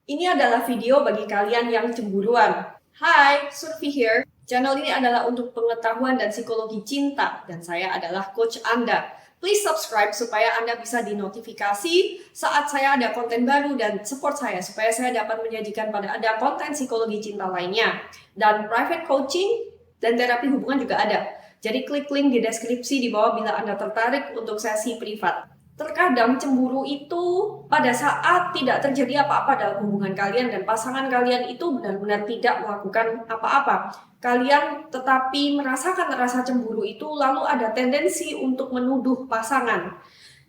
Ini adalah video bagi kalian yang cemburuan. Hai, Surfi here. Channel ini adalah untuk pengetahuan dan psikologi cinta, dan saya adalah coach Anda. Please subscribe supaya Anda bisa dinotifikasi saat saya ada konten baru dan support saya supaya saya dapat menyajikan pada Anda konten psikologi cinta lainnya. Dan private coaching dan terapi hubungan juga ada. Jadi klik link di deskripsi di bawah bila Anda tertarik untuk sesi privat. Terkadang cemburu itu pada saat tidak terjadi apa-apa dalam hubungan kalian dan pasangan kalian itu benar-benar tidak melakukan apa-apa. Kalian tetapi merasakan rasa cemburu itu lalu ada tendensi untuk menuduh pasangan.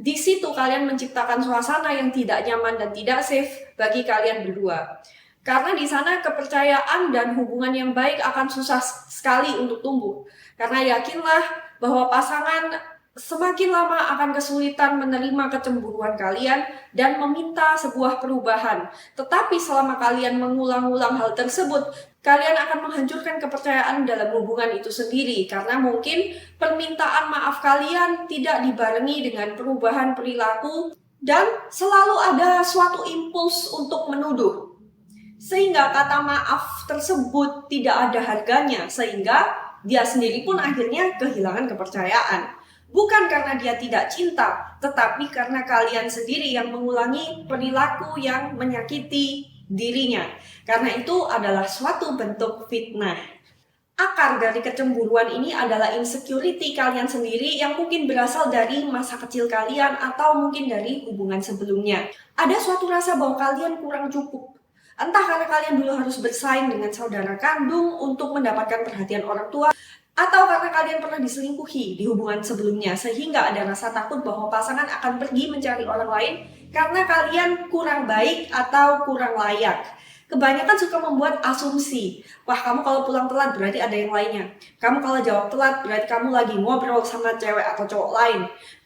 Di situ kalian menciptakan suasana yang tidak nyaman dan tidak safe bagi kalian berdua. Karena di sana kepercayaan dan hubungan yang baik akan susah sekali untuk tumbuh. Karena yakinlah bahwa pasangan semakin lama akan kesulitan menerima kecemburuan kalian dan meminta sebuah perubahan. Tetapi selama kalian mengulang-ulang hal tersebut, kalian akan menghancurkan kepercayaan dalam hubungan itu sendiri. Karena mungkin permintaan maaf kalian tidak dibarengi dengan perubahan perilaku dan selalu ada suatu impuls untuk menuduh. Sehingga kata maaf tersebut tidak ada harganya, sehingga dia sendiri pun akhirnya kehilangan kepercayaan. Bukan karena dia tidak cinta, tetapi karena kalian sendiri yang mengulangi perilaku yang menyakiti dirinya. Karena itu adalah suatu bentuk fitnah. Akar dari kecemburuan ini adalah insecurity kalian sendiri yang mungkin berasal dari masa kecil kalian atau mungkin dari hubungan sebelumnya. Ada suatu rasa bahwa kalian kurang cukup. Entah karena kalian dulu harus bersaing dengan saudara kandung untuk mendapatkan perhatian orang tua, atau karena kalian pernah diselingkuhi di hubungan sebelumnya sehingga ada rasa takut bahwa pasangan akan pergi mencari orang lain karena kalian kurang baik atau kurang layak. Kebanyakan suka membuat asumsi, wah kamu kalau pulang telat berarti ada yang lainnya. Kamu kalau jawab telat berarti kamu lagi ngobrol sama cewek atau cowok lain.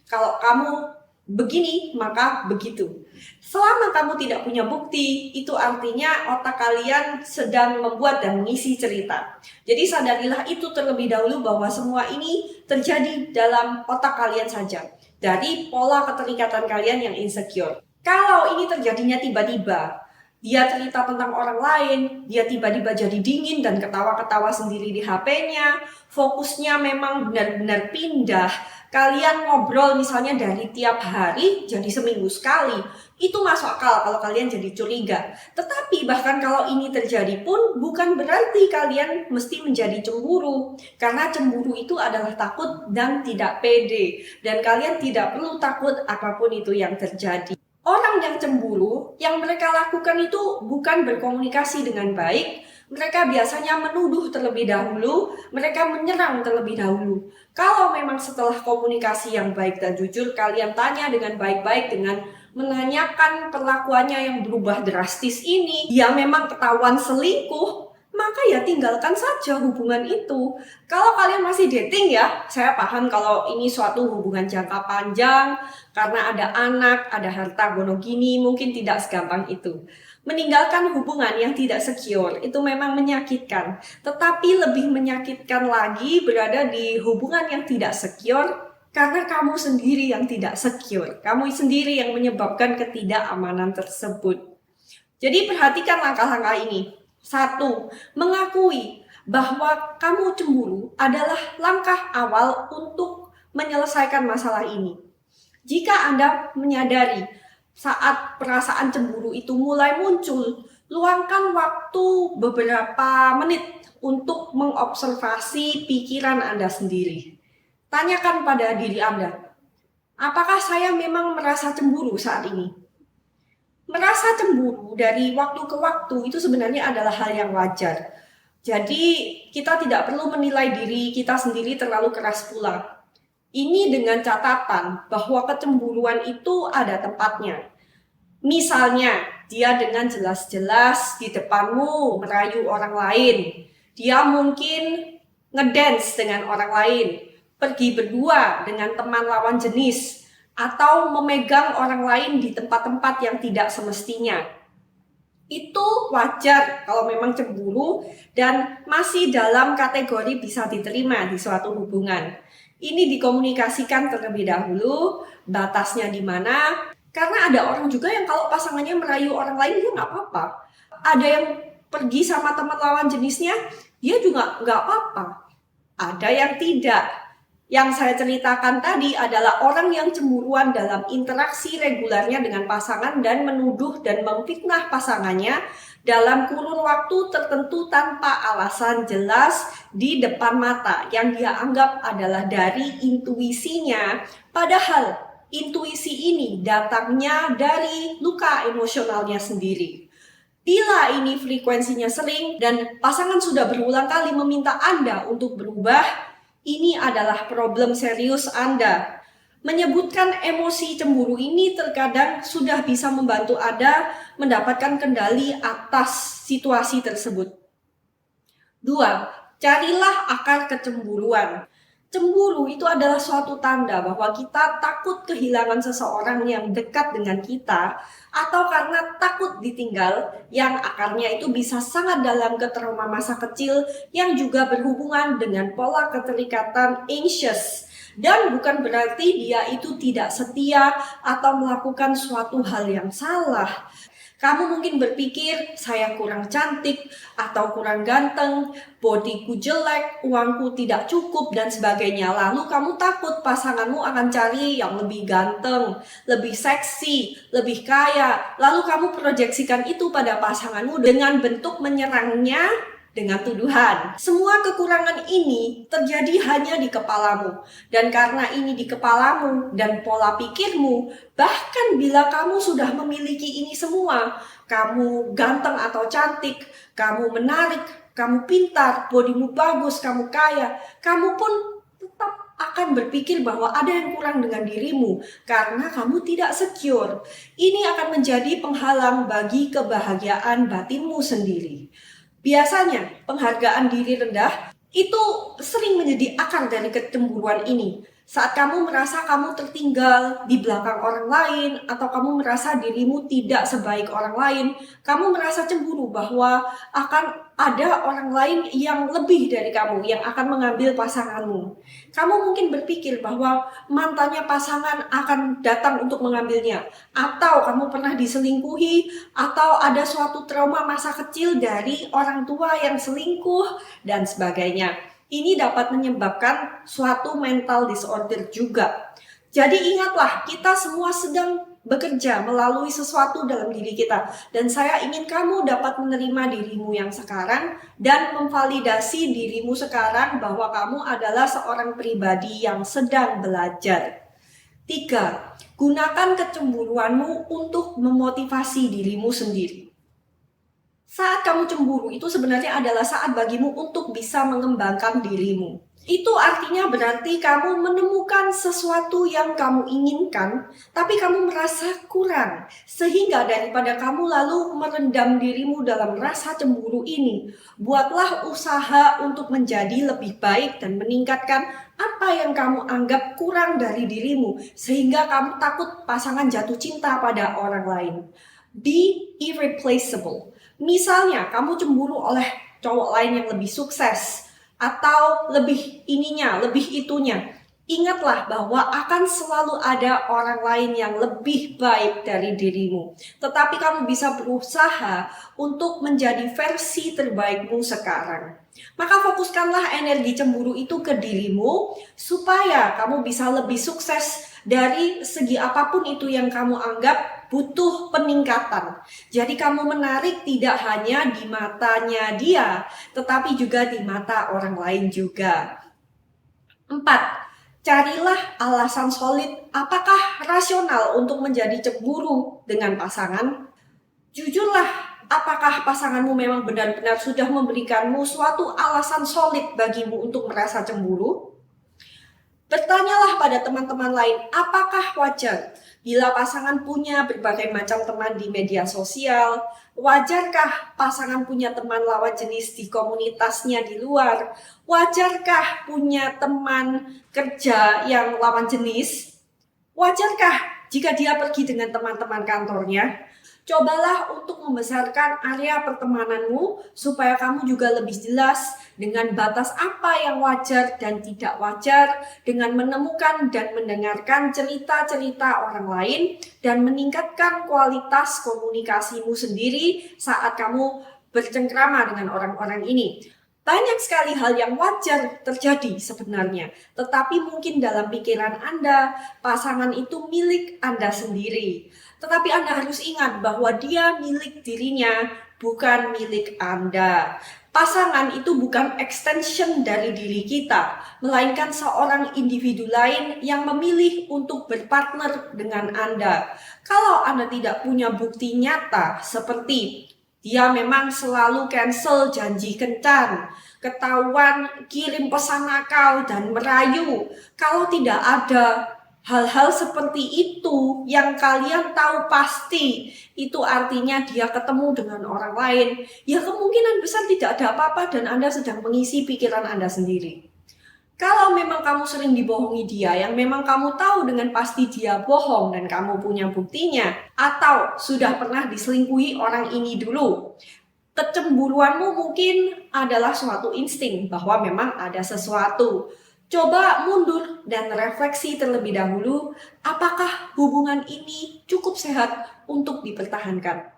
Kalau kamu begini maka begitu. Selama kamu tidak punya bukti, itu artinya otak kalian sedang membuat dan mengisi cerita. Jadi sadarilah itu terlebih dahulu bahwa semua ini terjadi dalam otak kalian saja. Dari pola keterikatan kalian yang insecure. Kalau ini terjadinya tiba-tiba, dia cerita tentang orang lain, dia tiba-tiba jadi dingin dan ketawa-ketawa sendiri di HP-nya, fokusnya memang benar-benar pindah. Kalian ngobrol misalnya dari tiap hari jadi seminggu sekali, itu masuk akal kalau kalian jadi curiga. Tetapi bahkan kalau ini terjadi pun bukan berarti kalian mesti menjadi cemburu. Karena cemburu itu adalah takut dan tidak pede. Dan kalian tidak perlu takut apapun itu yang terjadi. Orang yang cemburu, yang mereka lakukan itu bukan berkomunikasi dengan baik. Mereka biasanya menuduh terlebih dahulu, mereka menyerang terlebih dahulu. Kalau memang setelah komunikasi yang baik dan jujur, kalian tanya dengan baik-baik dengan menanyakan perlakuannya yang berubah drastis ini, ya memang ketahuan selingkuh, maka ya tinggalkan saja hubungan itu. Kalau kalian masih dating ya, saya paham kalau ini suatu hubungan jangka panjang, karena ada anak, ada harta gono gini, mungkin tidak segampang itu. Meninggalkan hubungan yang tidak secure itu memang menyakitkan, tetapi lebih menyakitkan lagi berada di hubungan yang tidak secure karena kamu sendiri yang tidak secure, kamu sendiri yang menyebabkan ketidakamanan tersebut. Jadi perhatikan langkah-langkah ini. 1. Mengakui bahwa kamu cemburu adalah langkah awal untuk menyelesaikan masalah ini. Jika Anda menyadari saat perasaan cemburu itu mulai muncul, luangkan waktu beberapa menit untuk mengobservasi pikiran Anda sendiri. Tanyakan pada diri Anda, apakah saya memang merasa cemburu saat ini? Merasa cemburu dari waktu ke waktu itu sebenarnya adalah hal yang wajar. Jadi kita tidak perlu menilai diri kita sendiri terlalu keras pula. Ini dengan catatan bahwa kecemburuan itu ada tempatnya. Misalnya, dia dengan jelas-jelas di depanmu merayu orang lain. Dia mungkin ngedance dengan orang lain, pergi berdua dengan teman lawan jenis, atau memegang orang lain di tempat-tempat yang tidak semestinya. Itu wajar kalau memang cemburu dan masih dalam kategori bisa diterima di suatu hubungan. Ini dikomunikasikan terlebih dahulu, batasnya di mana, Karena ada orang juga yang kalau pasangannya merayu orang lain, dia nggak apa-apa. Ada yang pergi sama teman lawan jenisnya, dia juga nggak apa-apa. Ada yang tidak. Yang saya ceritakan tadi adalah orang yang cemburuan dalam interaksi regulernya dengan pasangan dan menuduh dan memfitnah pasangannya dalam kurun waktu tertentu tanpa alasan jelas di depan mata yang dia anggap adalah dari intuisinya. Padahal intuisi ini datangnya dari luka emosionalnya sendiri. Bila ini frekuensinya sering dan pasangan sudah berulang kali meminta Anda untuk berubah, ini adalah problem serius Anda. Menyebutkan emosi cemburu ini terkadang sudah bisa membantu Anda mendapatkan kendali atas situasi tersebut. 2. Carilah akar kecemburuan. Cemburu itu adalah suatu tanda bahwa kita takut kehilangan seseorang yang dekat dengan kita atau karena takut ditinggal yang akarnya itu bisa sangat dalam ke trauma masa kecil yang juga berhubungan dengan pola keterikatan anxious. Dan bukan berarti dia itu tidak setia atau melakukan suatu hal yang salah. Kamu mungkin berpikir, saya kurang cantik atau kurang ganteng, bodiku jelek, uangku tidak cukup, dan sebagainya. Lalu kamu takut pasanganmu akan cari yang lebih ganteng, lebih seksi, lebih kaya. Lalu kamu proyeksikan itu pada pasanganmu dengan bentuk menyerangnya dengan tuduhan. Semua kekurangan ini terjadi hanya di kepalamu. Dan karena ini di kepalamu dan pola pikirmu, bahkan bila kamu sudah memiliki ini semua, kamu ganteng atau cantik, kamu menarik, kamu pintar, bodimu bagus, kamu kaya, kamu pun tetap akan berpikir bahwa ada yang kurang dengan dirimu karena kamu tidak secure. Ini akan menjadi penghalang bagi kebahagiaan batinmu sendiri. Biasanya penghargaan diri rendah itu sering menjadi akar dari kecemburuan ini. Saat kamu merasa kamu tertinggal di belakang orang lain atau kamu merasa dirimu tidak sebaik orang lain, kamu merasa cemburu bahwa akan ada orang lain yang lebih dari kamu yang akan mengambil pasanganmu. Kamu mungkin berpikir bahwa mantannya pasangan akan datang untuk mengambilnya, atau kamu pernah diselingkuhi, atau ada suatu trauma masa kecil dari orang tua yang selingkuh, dan sebagainya. Ini dapat menyebabkan suatu mental disorder juga. Jadi ingatlah, kita semua sedang bekerja melalui sesuatu dalam diri kita. Dan saya ingin kamu dapat menerima dirimu yang sekarang dan memvalidasi dirimu sekarang bahwa kamu adalah seorang pribadi yang sedang belajar. 3. Gunakan kecemburuanmu untuk memotivasi dirimu sendiri. Saat kamu cemburu itu sebenarnya adalah saat bagimu untuk bisa mengembangkan dirimu. Itu artinya berarti kamu menemukan sesuatu yang kamu inginkan, tapi kamu merasa kurang. Sehingga daripada kamu lalu merendam dirimu dalam rasa cemburu ini, buatlah usaha untuk menjadi lebih baik dan meningkatkan apa yang kamu anggap kurang dari dirimu, sehingga kamu takut pasangan jatuh cinta pada orang lain. Be irreplaceable. Misalnya, kamu cemburu oleh cowok lain yang lebih sukses, atau lebih ininya, lebih itunya. Ingatlah bahwa akan selalu ada orang lain yang lebih baik dari dirimu. Tetapi kamu bisa berusaha untuk menjadi versi terbaikmu sekarang. Maka fokuskanlah energi cemburu itu ke dirimu, supaya kamu bisa lebih sukses dari segi apapun itu yang kamu anggap butuh peningkatan. Jadi kamu menarik tidak hanya di matanya dia, tetapi juga di mata orang lain juga. 4. Carilah alasan solid apakah rasional untuk menjadi cemburu dengan pasangan. Jujurlah, apakah pasanganmu memang benar-benar sudah memberikanmu suatu alasan solid bagimu untuk merasa cemburu? Bertanyalah pada teman-teman lain, apakah wajar bila pasangan punya berbagai macam teman di media sosial? Wajarkah pasangan punya teman lawan jenis di komunitasnya di luar? Wajarkah punya teman kerja yang lawan jenis? Wajarkah jika dia pergi dengan teman-teman kantornya? Cobalah untuk membesarkan area pertemananmu supaya kamu juga lebih jelas dengan batas apa yang wajar dan tidak wajar, dengan menemukan dan mendengarkan cerita-cerita orang lain, dan meningkatkan kualitas komunikasimu sendiri saat kamu bercengkrama dengan orang-orang ini. Banyak sekali hal yang wajar terjadi sebenarnya, tetapi mungkin dalam pikiran Anda, pasangan itu milik Anda sendiri. Tetapi Anda harus ingat bahwa dia milik dirinya, bukan milik Anda. Pasangan itu bukan extension dari diri kita, melainkan seorang individu lain yang memilih untuk berpartner dengan Anda. Kalau Anda tidak punya bukti nyata seperti dia memang selalu cancel janji kencan, ketahuan kirim pesan nakal dan merayu. Kalau tidak ada hal-hal seperti itu yang kalian tahu pasti, itu artinya dia ketemu dengan orang lain. Ya kemungkinan besar tidak ada apa-apa dan Anda sedang mengisi pikiran Anda sendiri. Kalau memang kamu sering dibohongi dia, yang memang kamu tahu dengan pasti dia bohong dan kamu punya buktinya, atau sudah pernah diselingkuhi orang ini dulu, kecemburuanmu mungkin adalah suatu insting bahwa memang ada sesuatu. Coba mundur dan refleksi terlebih dahulu, apakah hubungan ini cukup sehat untuk dipertahankan?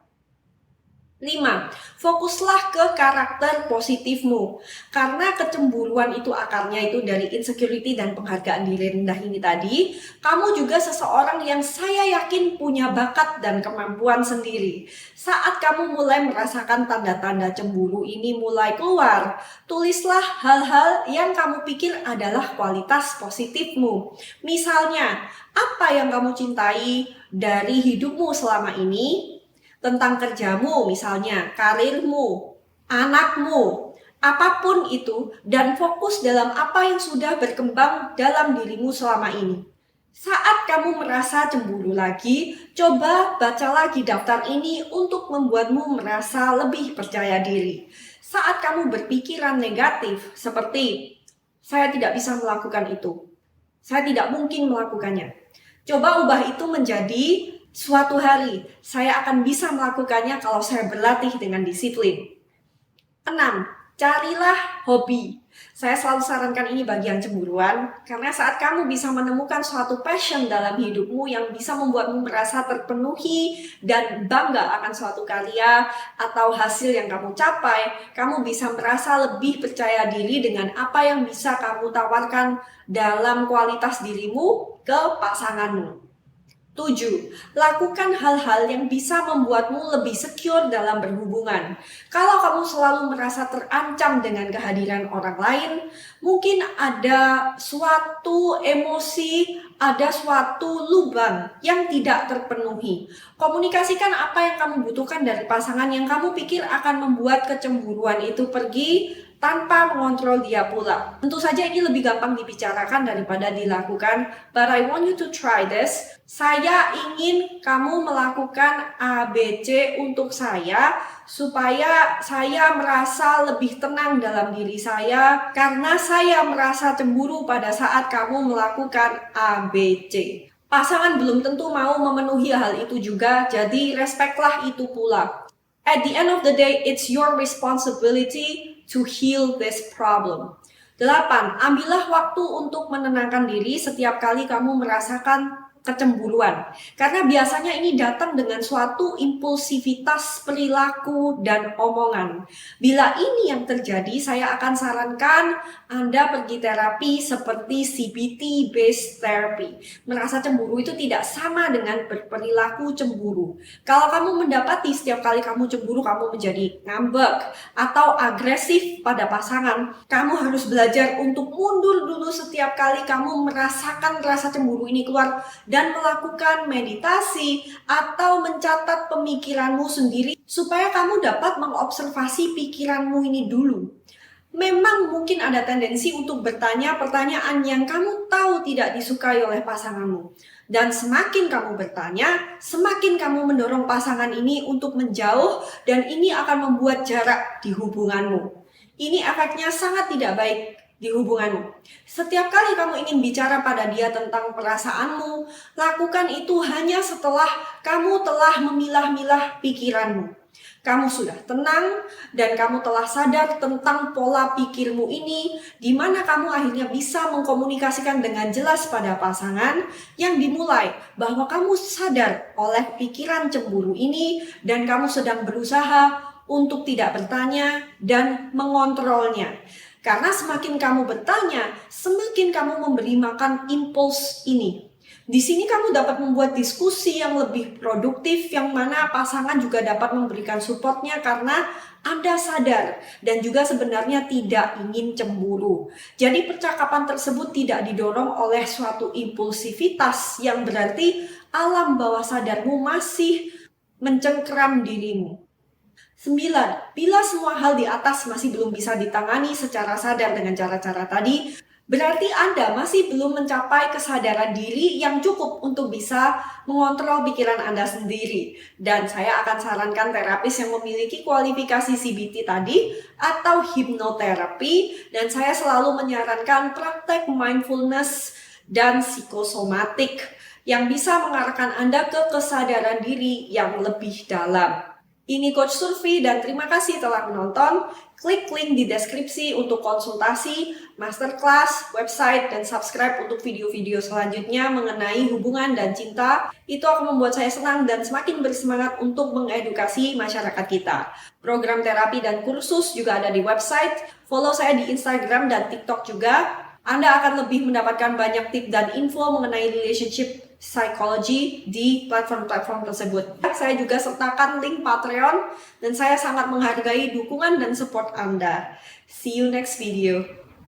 5. Fokuslah ke karakter positifmu. Karena kecemburuan itu akarnya itu dari insecurity dan penghargaan diri rendah ini tadi, kamu juga seseorang yang saya yakin punya bakat dan kemampuan sendiri. Saat kamu mulai merasakan tanda-tanda cemburu ini mulai keluar, tulislah hal-hal yang kamu pikir adalah kualitas positifmu. Misalnya, apa yang kamu cintai dari hidupmu selama ini? Tentang kerjamu misalnya, karirmu, anakmu, apapun itu, dan fokus dalam apa yang sudah berkembang dalam dirimu selama ini. Saat kamu merasa cemburu lagi, coba baca lagi daftar ini untuk membuatmu merasa lebih percaya diri. Saat kamu berpikiran negatif seperti, saya tidak bisa melakukan itu, saya tidak mungkin melakukannya. Coba ubah itu menjadi suatu hari, saya akan bisa melakukannya kalau saya berlatih dengan disiplin. 6. Carilah hobi. Saya selalu sarankan ini bagi yang cemburuan, karena saat kamu bisa menemukan suatu passion dalam hidupmu yang bisa membuatmu merasa terpenuhi dan bangga akan suatu karya atau hasil yang kamu capai, kamu bisa merasa lebih percaya diri dengan apa yang bisa kamu tawarkan dalam kualitas dirimu ke pasanganmu. 7. Lakukan hal-hal yang bisa membuatmu lebih secure dalam berhubungan. Kalau kamu selalu merasa terancam dengan kehadiran orang lain, mungkin ada suatu emosi, ada suatu lubang yang tidak terpenuhi. Komunikasikan apa yang kamu butuhkan dari pasangan yang kamu pikir akan membuat kecemburuan itu pergi tanpa mengontrol dia pula. Tentu saja ini lebih gampang dibicarakan daripada dilakukan, but I want you to try this. Saya ingin kamu melakukan ABC untuk saya, supaya saya merasa lebih tenang dalam diri saya, karena saya merasa cemburu pada saat kamu melakukan ABC. Pasangan belum tentu mau memenuhi hal itu juga, jadi respectlah itu pula. At the end of the day, it's your responsibility to heal this problem. 8. Ambillah waktu untuk menenangkan diri setiap kali kamu merasakan kecemburuan. Karena biasanya ini datang dengan suatu impulsivitas perilaku dan omongan. Bila ini yang terjadi, saya akan sarankan Anda pergi terapi seperti CBT based therapy. Merasa cemburu itu tidak sama dengan berperilaku cemburu. Kalau kamu mendapati setiap kali kamu cemburu kamu menjadi ngambek atau agresif pada pasangan, kamu harus belajar untuk mundur dulu setiap kali kamu merasakan rasa cemburu ini keluar, dan melakukan meditasi atau mencatat pemikiranmu sendiri supaya kamu dapat mengobservasi pikiranmu ini dulu. Memang mungkin ada tendensi untuk bertanya pertanyaan yang kamu tahu tidak disukai oleh pasanganmu. Dan semakin kamu bertanya, semakin kamu mendorong pasangan ini untuk menjauh, dan ini akan membuat jarak di hubunganmu. Ini efeknya sangat tidak baik di hubunganmu. Setiap kali kamu ingin bicara pada dia tentang perasaanmu, lakukan itu hanya setelah kamu telah memilah-milah pikiranmu. Kamu sudah tenang dan kamu telah sadar tentang pola pikirmu ini, di mana kamu akhirnya bisa mengkomunikasikan dengan jelas pada pasangan yang dimulai bahwa kamu sadar oleh pikiran cemburu ini dan kamu sedang berusaha untuk tidak bertanya dan mengontrolnya. Karena semakin kamu bertanya, semakin kamu memberi makan impuls ini. Di sini kamu dapat membuat diskusi yang lebih produktif, yang mana pasangan juga dapat memberikan supportnya karena Anda sadar dan juga sebenarnya tidak ingin cemburu. Jadi percakapan tersebut tidak didorong oleh suatu impulsivitas yang berarti alam bawah sadarmu masih mencengkeram dirimu. 9. Bila semua hal di atas masih belum bisa ditangani secara sadar dengan cara-cara tadi, berarti Anda masih belum mencapai kesadaran diri yang cukup untuk bisa mengontrol pikiran Anda sendiri. Dan saya akan sarankan terapis yang memiliki kualifikasi CBT tadi atau hipnoterapi. Dan saya selalu menyarankan praktek mindfulness dan psikosomatik yang bisa mengarahkan Anda ke kesadaran diri yang lebih dalam. Ini Coach Surfi dan terima kasih telah menonton. Klik link di deskripsi untuk konsultasi, masterclass, website, dan subscribe untuk video-video selanjutnya mengenai hubungan dan cinta. Itu akan membuat saya senang dan semakin bersemangat untuk mengedukasi masyarakat kita. Program terapi dan kursus juga ada di website. Follow saya di Instagram dan TikTok juga. Anda akan lebih mendapatkan banyak tips dan info mengenai relationship psychology di platform-platform tersebut. Saya juga sertakan link Patreon dan saya sangat menghargai dukungan dan support Anda. See you next video.